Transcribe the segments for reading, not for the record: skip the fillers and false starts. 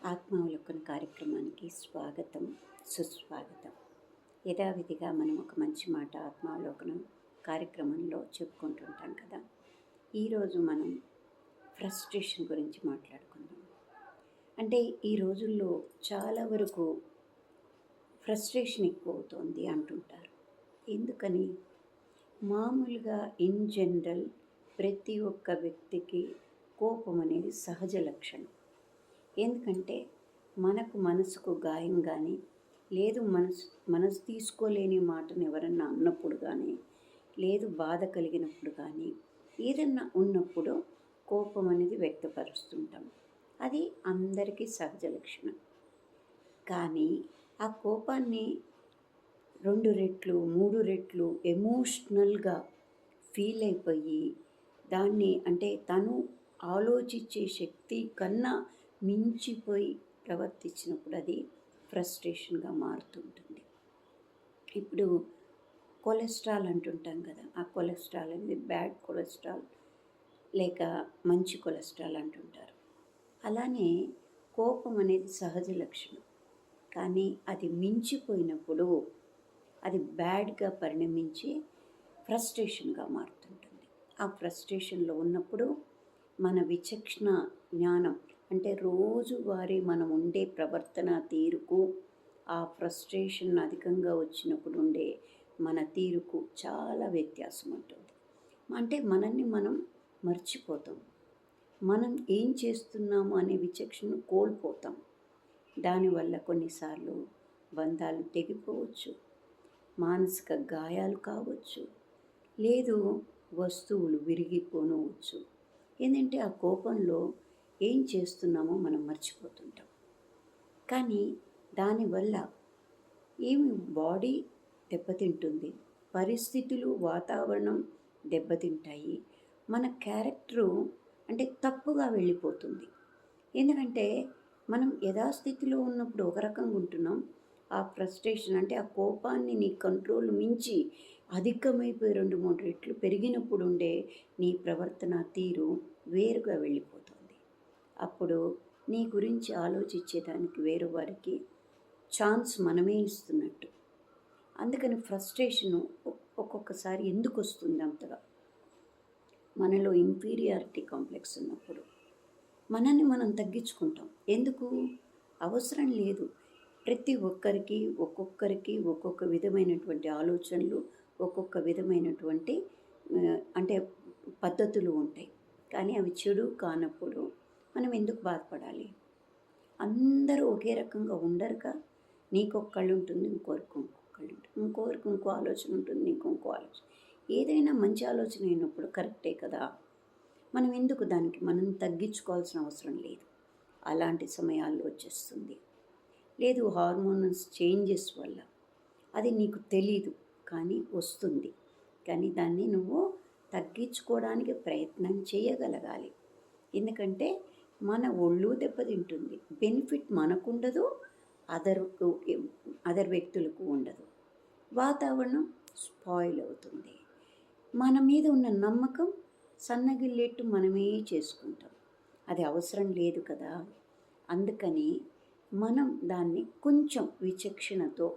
ఆత్మావలోకన కార్యక్రమానికి స్వాగతం, సుస్వాగతం. యథావిధిగా మనం ఒక మంచి మాట ఆత్మావలోకనం కార్యక్రమంలో చెప్పుకుంటుంటాం కదా. ఈరోజు మనం ఫ్రస్ట్రేషన్ గురించి మాట్లాడుకుందాం. అంటే ఈ రోజుల్లో చాలా వరకు ఫ్రస్ట్రేషన్ ఎక్కువ అవుతోంది అంటుంటారు. ఎందుకని? మామూలుగా ఇన్ జనరల్ ప్రతి ఒక్క వ్యక్తికి కోపం అనేది సహజ లక్షణం. ఎందుకంటే మనసుకు గాయం కానీ, లేదు మనసు తీసుకోలేని మాటను ఎవరన్నా అన్నప్పుడు కానీ, లేదు బాధ కలిగినప్పుడు కానీ, ఏదన్నా ఉన్నప్పుడు కోపం అనేది వ్యక్తపరుస్తుంటాం. అది అందరికీ సహజ లక్షణం. కానీ ఆ కోపాన్ని 2 రెట్లు 3 రెట్లు ఎమోషనల్గా ఫీల్ అయిపోయి దాన్ని అంటే తను ఆలోచించే శక్తి కన్నా మించిపోయి ప్రవర్తించినప్పుడు అది ఫ్రస్ట్రేషన్గా మారుతుంటుంది. ఇప్పుడు కొలెస్ట్రాల్ అంటుంటాం కదా, ఆ కొలెస్ట్రాల్ అనేది బ్యాడ్ కొలెస్ట్రాల్ లేక మంచి కొలెస్ట్రాల్ అంటుంటారు. అలానే కోపం అనేది సహజ లక్షణం. కానీ అది మించిపోయినప్పుడు అది బ్యాడ్గా పరిణమించి ఫ్రస్ట్రేషన్గా మారుతుంటుంది. ఆ ఫ్రస్ట్రేషన్లో ఉన్నప్పుడు మన విచక్షణ జ్ఞానం అంటే రోజువారీ మనం ఉండే ప్రవర్తన తీరుకు ఆ ఫ్రస్ట్రేషన్ అధికంగా వచ్చినప్పుడు ఉండే మన తీరుకు చాలా వ్యత్యాసం ఉంటుంది. అంటే మనల్ని మనం మర్చిపోతాం. మనం ఏం చేస్తున్నాము అనే విచక్షణను కోల్పోతాం. దానివల్ల కొన్నిసార్లు బంధాలు తెగిపోవచ్చు, మానసిక గాయాలు కావచ్చు, లేదు వస్తువులు విరిగిపోనవచ్చు. ఏంటంటే ఆ కోపంలో ఏం చేస్తున్నామో మనం మర్చిపోతుంటాం. కానీ దానివల్ల ఏమి బాడీ దెబ్బతింటుంది, పరిస్థితులు వాతావరణం దెబ్బతింటాయి, మన క్యారెక్టరు అంటే తప్పుగా వెళ్ళిపోతుంది. ఎందుకంటే మనం యథాస్థితిలో ఉన్నప్పుడు ఒక రకంగా ఉంటున్నాం. ఆ ఫ్రస్ట్రేషన్ అంటే ఆ కోపాన్ని నీ కంట్రోల్ మించి అధికమైపోయి 2-3 రెట్లు పెరిగినప్పుడు ఉండే నీ ప్రవర్తన తీరు వేరుగా వెళ్ళిపోతుంది. అప్పుడు నీ గురించి ఆలోచించేదానికి వేరే వారికి ఛాన్స్ మనమే ఇస్తున్నట్టు. అందుకని ఫ్రస్ట్రేషను ఒక్కొక్కసారి ఎందుకు వస్తుంది అంతగా? మనలో ఇన్ఫీరియారిటీ కాంప్లెక్స్ ఉన్నప్పుడు మనల్ని మనం తగ్గించుకుంటాం. ఎందుకు? అవసరం లేదు. ప్రతి ఒక్కరికి ఒక్కొక్క విధమైనటువంటి ఆలోచనలు, ఒక్కొక్క విధమైనటువంటి అంటే పద్ధతులు ఉంటాయి. కానీ అవి చెడు కానప్పుడు మనం ఎందుకు బాధపడాలి? అందరూ ఒకే రకంగా ఉండరుగా. నీకొక్కళ్ళు ఉంటుంది, ఇంకొకరికి ఇంకో ఆలోచన ఉంటుంది, ఇంకో ఆలోచన. ఏదైనా మంచి ఆలోచన అయినప్పుడు కరెక్టే కదా. మనం ఎందుకు దానికి మనం తగ్గించుకోవాల్సిన అవసరం లేదు. అలాంటి సమయాల్లో వచ్చేస్తుంది. లేదు హార్మోనల్స్ చేంజెస్ వల్ల అది నీకు తెలీదు కానీ వస్తుంది. కానీ దాన్ని నువ్వు తగ్గించుకోవడానికి ప్రయత్నం చేయగలగాలి. ఎందుకంటే మన ఒళ్ళు దెబ్బతింటుంది. బెనిఫిట్ మనకుండదు, అదర్ వ్యక్తులకు ఉండదు. వాతావరణం స్పాయిల్ అవుతుంది. మన మీద ఉన్న నమ్మకం సన్నగిల్లేట్టు మనమే చేసుకుంటాం. అది అవసరం లేదు కదా. అందుకని మనం దాన్ని కొంచెం విచక్షణతో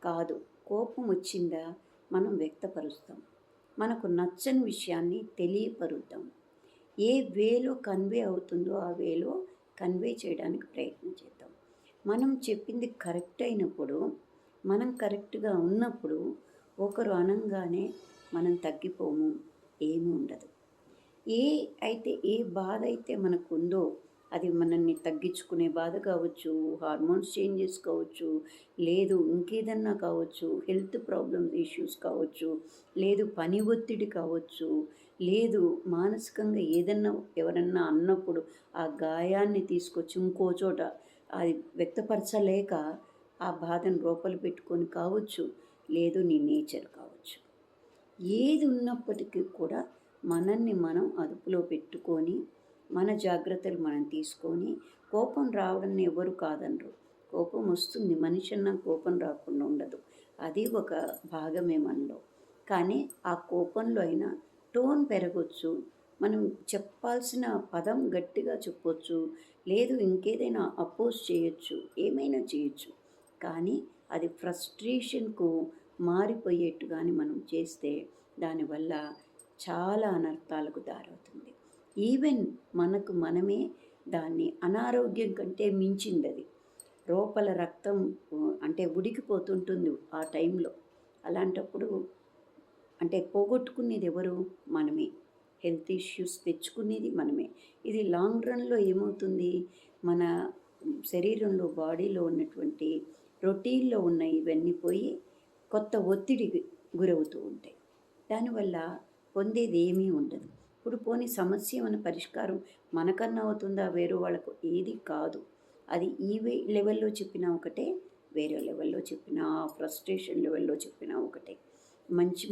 కాదు, కోపం వచ్చిందా మనం వ్యక్తపరుస్తాం, మనకు నచ్చని విషయాన్ని తెలియపరుద్దాం. ఏ వేలో కన్వే అవుతుందో ఆ వేలో కన్వే చేయడానికి ప్రయత్నం చేద్దాం. మనం చెప్పింది కరెక్ట్ అయినప్పుడు, మనం కరెక్ట్గా ఉన్నప్పుడు ఒకరు అనంగానే మనం తగ్గిపోము, ఏమీ ఉండదు. ఏ బాధ అయితే మనకు ఉందో అది మనల్ని తగ్గించుకునే బాధ కావచ్చు, హార్మోన్స్ చేంజెస్ కావచ్చు, లేదు ఇంకేదన్నా కావచ్చు, హెల్త్ ప్రాబ్లమ్స్ ఇష్యూస్ కావచ్చు, లేదు పని ఒత్తిడి కావచ్చు, లేదు మానసికంగా ఏదన్నా ఎవరన్నా అన్నప్పుడు ఆ గాయాన్ని తీసుకొచ్చి ఇంకో చోట అది వ్యక్తపరచలేక ఆ బాధను లోపల పెట్టుకొని కావచ్చు, లేదు నీ నేచర్ కావచ్చు. ఏది ఉన్నప్పటికీ కూడా మనల్ని మనం అదుపులో పెట్టుకొని మన జాగ్రత్తలు మనం తీసుకొని, కోపం రావడం ఎవరు కాదనరు. కోపం వస్తుంది, మనిషి అన్న కోపం రాకుండా ఉండదు. అది ఒక భాగమే మనలో. కానీ ఆ కోపంలో అయినా టోన్ పెరగవచ్చు, మనం చెప్పాల్సిన పదం గట్టిగా చెప్పొచ్చు, లేదు ఇంకేదైనా అపోజ్ చేయొచ్చు, ఏమైనా చేయొచ్చు. కానీ అది ఫ్రస్ట్రేషన్‌కు మారిపోయేట్టుగాని మనం చేస్తే దానివల్ల చాలా అనర్థాలకు దారవుతుంది. ఈవెన్ మనకు మనమే దాన్ని అనారోగ్యం కంటే మించిందది. లోపల రక్తం అంటే ఉడికిపోతుంటుంది ఆ టైంలో. అలాంటప్పుడు అంటే పోగొట్టుకునేది ఎవరు? మనమే. హెల్త్ ఇష్యూస్ తెచ్చుకునేది మనమే. ఇది లాంగ్ రన్‌లో ఏమవుతుంది? మన శరీరంలో, బాడీలో ఉన్నటువంటి రొటీన్‌లో ఉన్న ఇవన్నీ పోయి కొత్త ఒత్తిడికి గురవుతూ ఉంటాయి. దానివల్ల పొందేది ఏమీ ఉండదు. ఇప్పుడు పోనీ సమస్య ఏమైనా పరిష్కారం మనకన్నా అవుతుందా? వేరే వాళ్ళకు ఏది కాదు. అది లెవెల్‌లో చెప్పినా ఒకటే, వేరే లెవెల్‌లో చెప్పినా, ఫ్రస్ట్రేషన్ లెవెల్‌లో చెప్పినా ఒకటే.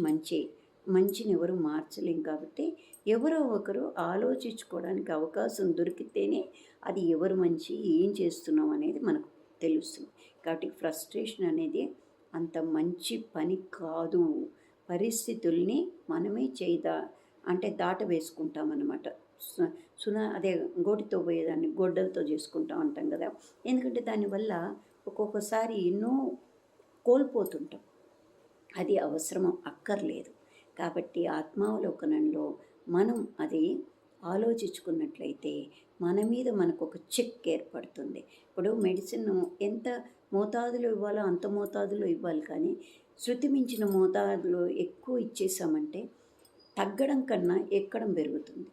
మంచే. మంచిని ఎవరు మార్చలేం కాబట్టి ఎవరో ఒకరు ఆలోచించుకోవడానికి అవకాశం దొరికితేనే అది ఎవరు మంచి, ఏం చేస్తున్నాం అనేది మనకు తెలుస్తుంది. కాబట్టి ఫ్రస్ట్రేషన్ అనేది అంత మంచి పని కాదు. పరిస్థితుల్ని మనమే అంటే దాటవేసుకుంటామన్నమాట. అదే గోటితో పోయేదాన్ని గొడ్డలతో చేసుకుంటాం అంటాం కదా! ఎందుకంటే దానివల్ల ఒక్కొక్కసారి ఎన్నో కోల్పోతుంటాం. అది అవసరం అక్కర్లేదు. కాబట్టి ఆత్మావలోకనంలో మనం అది ఆలోచించుకున్నట్లయితే మన మీద మనకొక చెక్ ఏర్పడుతుంది. ఇప్పుడు మెడిసిన్ ఎంత మోతాదులో ఇవ్వాలో అంత మోతాదులో ఇవ్వాలి, కానీ శృతి మించిన మోతాదులో ఎక్కువ ఇచ్చేసామంటే తగ్గడం కన్నా ఎక్కడం పెరుగుతుంది.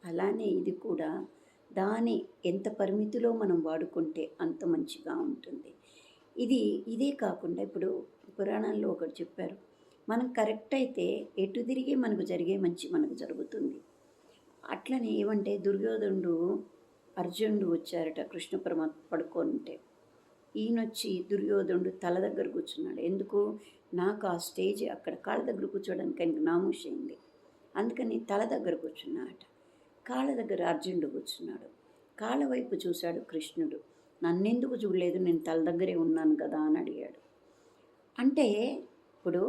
అలానే ఇది కూడా దాని ఎంత పరిమితిలో మనం వాడుకుంటే అంత మంచిగా ఉంటుంది. ఇదే కాకుండా ఇప్పుడు పురాణాల్లో ఒకటి చెప్పారు. మనం కరెక్ట్ అయితే ఎటు తిరిగి మనకు జరిగే మంచి మనకు జరుగుతుంది. అట్లనే ఏమంటే దుర్యోధనుడు అర్జునుడు వచ్చారట కృష్ణ పరమాత్మ పడుకుంటే. ఈయనొచ్చి దుర్యోధనుడు తల దగ్గర కూర్చున్నాడు. ఎందుకు? నాకు ఆ స్టేజ్ అక్కడ కాళ్ళ దగ్గర కూర్చోవడానికి ఆయనకు నామూషైంది. అందుకని తల దగ్గర కూర్చున్నాడట. కాళ్ళ దగ్గర అర్జునుడు కూర్చున్నాడు. కాళ్ళ వైపు చూశాడు కృష్ణుడు. నన్నెందుకు చూడలేదు, నేను తల దగ్గరే ఉన్నాను కదా అని అడిగాడు. అంటే ఇప్పుడు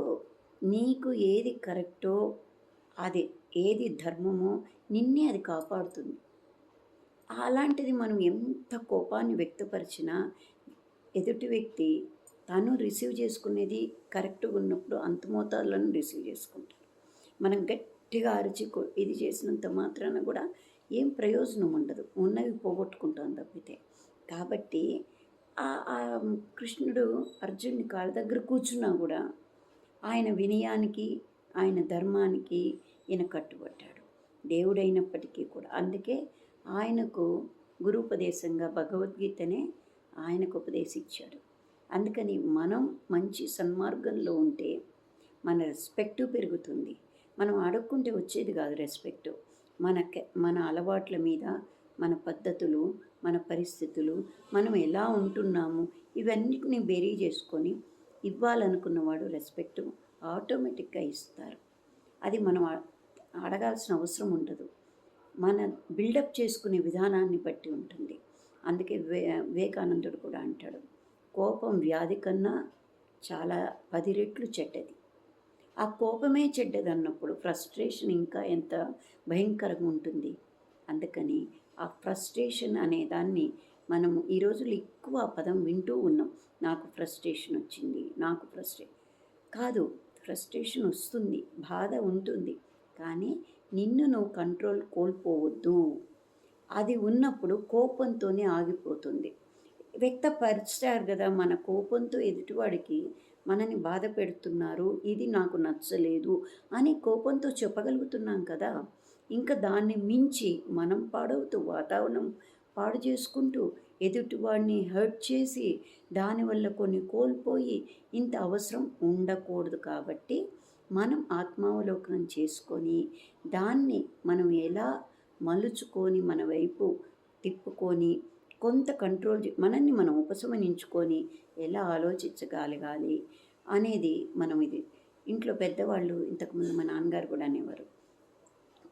నీకు ఏది కరెక్టో, అది ఏది ధర్మమో నిన్నే అది కాపాడుతుంది. అలాంటిది మనం ఎంత కోపాన్ని వ్యక్తపరిచినా ఎదుటి వ్యక్తి తను రిసీవ్ చేసుకునేది కరెక్ట్గా ఉన్నప్పుడు అంత మోతాదులను రిసీవ్ చేసుకుంటారు. మనం గట్టిగా అరిచి ఇది చేసినంత మాత్రాన కూడా ఏం ప్రయోజనం ఉండదు, ఉన్నవి పోగొట్టుకుంటాం తప్పితే. కాబట్టి ఆ కృష్ణుడు అర్జునుడి కాళ్ళ దగ్గర కూర్చున్నా కూడా ఆయన వినయానికి, ఆయన ధర్మానికి ఈయన కట్టుబడ్డాడు, దేవుడైనప్పటికీ కూడా. అందుకే ఆయనకు గురూపదేశంగా భగవద్గీతనే ఆయనకు ఉపదేశించాడు. అందుకని మనం మంచి సన్మార్గంలో ఉంటే మన రెస్పెక్టు పెరుగుతుంది. మనం అడుక్కుంటే వచ్చేది కాదు రెస్పెక్టు. మన అలవాట్ల మీద, మన పద్ధతులు, మన పరిస్థితులు, మనం ఎలా ఉంటున్నాము, ఇవన్నిటిని బేరీ చేసుకొని ఇవ్వాలనుకున్నవాడు రెస్పెక్టు ఆటోమేటిక్గా ఇస్తారు. అది మనం అడగాల్సిన అవసరం ఉండదు. మన బిల్డప్ చేసుకునే విధానాన్ని బట్టి ఉంటుంది. అందుకే వివేకానందుడు కూడా అంటాడు, కోపం వ్యాధి కన్నా చాలా 10 రెట్లు చెడ్డది. ఆ కోపమే చెడ్డది అన్నప్పుడు ఫ్రస్ట్రేషన్ ఇంకా ఎంత భయంకరంగా ఉంటుంది. అందుకని ఆ ఫ్రస్ట్రేషన్ అనే దాన్ని మనము ఈ రోజుల్లో ఎక్కువ ఆ పదం వింటూ ఉన్నాం. నాకు ఫ్రస్ట్రేషన్ వచ్చింది, కాదు, ఫ్రస్ట్రేషన్ వస్తుంది, బాధ ఉంటుంది, కానీ నిన్ను నువ్వు కంట్రోల్ కోల్పోవద్దు. అది ఉన్నప్పుడు కోపంతోనే ఆగిపోతుంది. వ్యక్తపరిచారు కదా, మన కోపంతో ఎదుటివాడికి మనని బాధ పెడుతున్నారు, ఇది నాకు నచ్చలేదు అని కోపంతో చెప్పగలుగుతున్నాం కదా. ఇంకా దాన్ని మించి మనం పాడవుతూ వాతావరణం పాడు చేసుకుంటూ ఎదుటివాడిని హర్ట్ చేసి దానివల్ల కొన్ని కోల్పోయి ఇంత అవసరం ఉండకూడదు. కాబట్టి మనం ఆత్మావలోకనం చేసుకొని దాన్ని మనం ఎలా మలుచుకొని మన వైపు తిప్పుకొని కొంత మనల్ని మనం ఉపశమనించుకొని ఎలా ఆలోచించగలగాలి అనేది మనం ఇది ఇంట్లో పెద్దవాళ్ళు ఇంతకుముందు మా నాన్నగారు కూడా అనేవారు.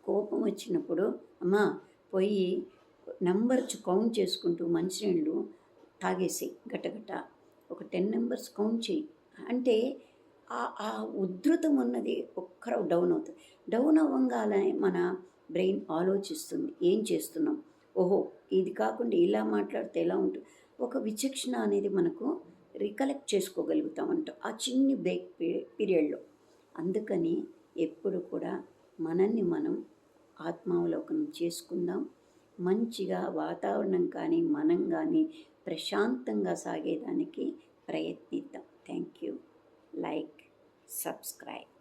కోపం వచ్చినప్పుడు అమ్మా పోయి నెంబర్స్ కౌంట్ చేసుకుంటూ మంచినీళ్ళు తాగేసి గటగట ఒక 10 నెంబర్స్ కౌంట్ చేయి అంటే ఆ ఉధృతం ఉన్నది ఒక్కరో డౌన్ అవుతుంది. డౌన్ అవ్వగానే మన బ్రెయిన్ ఆలోచిస్తుంది, ఏం చేస్తున్నాం, ఓహో ఇది కాకుండా ఇలా మాట్లాడితే ఎలా ఉంటుంది, ఒక విచక్షణ అనేది మనకు రికలెక్ట్ చేసుకోగలుగుతామంట ఆ చిన్ని బ్రేక్ పీరియడ్లో. అందుకని ఎప్పుడు కూడా మనల్ని మనం ఆత్మావలోకనం చేసుకుందాం. మంచిగా వాతావరణం కానీ మనం కానీ ప్రశాంతంగా సాగేదానికి ప్రయత్నిద్దాం. Thank you. Like, subscribe.